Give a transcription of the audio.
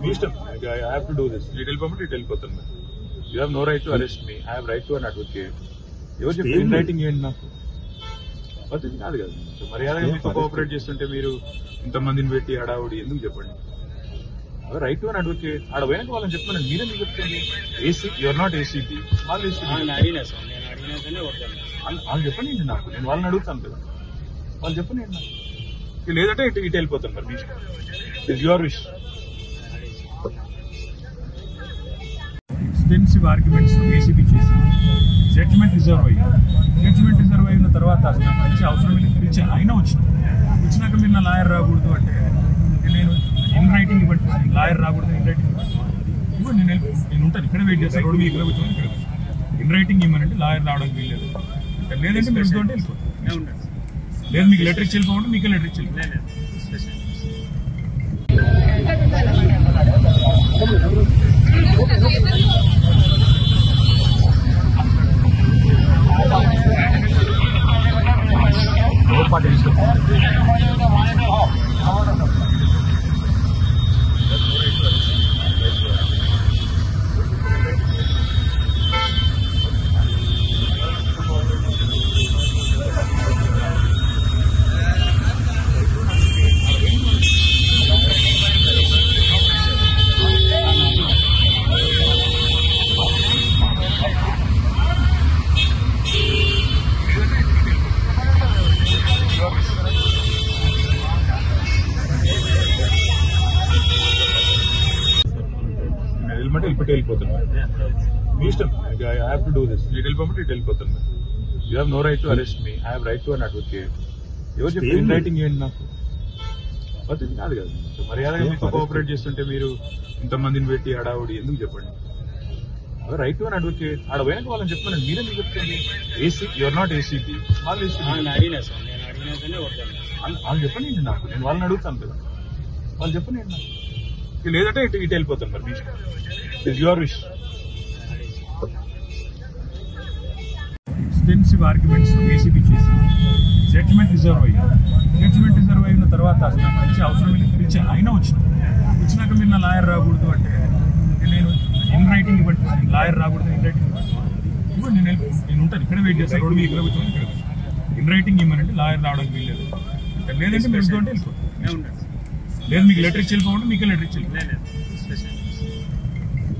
మీ ఇష్టం. I have to do this. ఇటు వెళ్ళిపోమంటే ఇటు వెళ్ళిపోతాను. You have no right to arrest me. I have right to an advocate. ఎవరు చెప్పి ఇన్ రైటింగ్ ఏంటి నాకు పద్ధతి కాదు కదా. మర్యాదగా మీకు కోఆపరేట్ చేస్తుంటే మీరు ఇంతమందిని పెట్టి హడావుడి ఎందుకు చెప్పండి. Right to an advocate. ఆడ పోయినాక వాళ్ళని చెప్తాను. మీరెందుకు చెప్తుంది? AC you are not ACP. వాళ్ళు చెప్పండి నాకు. నేను వాళ్ళని అడుగుతాను కదా. వాళ్ళు చెప్పండి నాకు. లేదంటే ఇటు ఇటు వెళ్ళిపోతాను. మరి మీ ఇష్టం. It's your wish. Extensive arguments ACB చేసి జడ్జ్మెంట్ రిజర్వ్ అయిన తర్వాత అసలు మంచి అవసరం గురించి అయినా వచ్చినాక మీరు నా లాయర్ రాకూడదు అంటే నేను ఇన్ రైటింగ్ ఇవ్వండి. లాయర్ రాకూడదు, ఇన్ రైటింగ్ ఇవ్వండి. నేను ఉంటాను ఇక్కడ వెయిట్ చేస్తాను. రోడ్డు మీకు ఇక్కడ ఇన్ రైటింగ్ ఇవ్వమంటే లాయర్ రావడానికి వీల్లేదు. లేదంటే మీరు ఉంటే వెళ్ళిపోతాను. లేదు మీకు లెటర్ ఇచ్చి వెళ్ళిపోమంటే మీకే లెటర్ ఇచ్చి వెళ్ళిపోతాను. వెళ్ళిపోతాను. మీ ఇష్టం. I have to do this. ఇటు వెళ్ళిపోమంటే ఇటు వెళ్ళిపోతాను. You have no right to arrest me. I have right to an advocate. ఎవరు చెప్పి ఇన్ రైటింగ్ ఏంటి నాకు పద్ధతి కాదు కదా. మర్యాదగా మీకు కోఆపరేట్ చేస్తుంటే మీరు ఇంతమందిని పెట్టి హడావుడి ఎందుకు చెప్పండి. Right to an advocate. ఆడ పోయినాక వాళ్ళని చెప్తాను. మీరెందుకు చెప్తుంది? AC you are not ACP. వాళ్ళు చెప్పండి నాకు. నేను వాళ్ళని అడుగుతాను కదా. వాళ్ళు చెప్పండి నాకు. లేదంటే ఇటు ఇటు వెళ్ళిపోతాను. మరి మీ ఇష్టం. It's your wish. Extensive arguments ACB చేసి జడ్జ్మెంట్ రిజర్వ్ అయిన తర్వాత అసలు మంచి అవసరం గురించి అయినా వచ్చినాక మీరు నా లాయర్ రాకూడదు అంటే నేను ఇన్ రైటింగ్ ఇవ్వండి. లాయర్ రాకూడదు, ఇన్ రైటింగ్ ఇవ్వండి. నేను ఉంటాను ఇక్కడ వెయిట్ చేస్తాను. రోడ్డు మీకు ఇక్కడ ఇన్ రైటింగ్ ఇవ్వమంటే లాయర్ రావడానికి వీల్లేదు. లేదంటే మీరు ఉంటే వెళ్ళిపోతాను. లేదు మీకు లెటర్ ఇచ్చి వెళ్ళిపోమంటే మీకే లెటర్ ఇచ్చి వెళ్ళిపోతాను.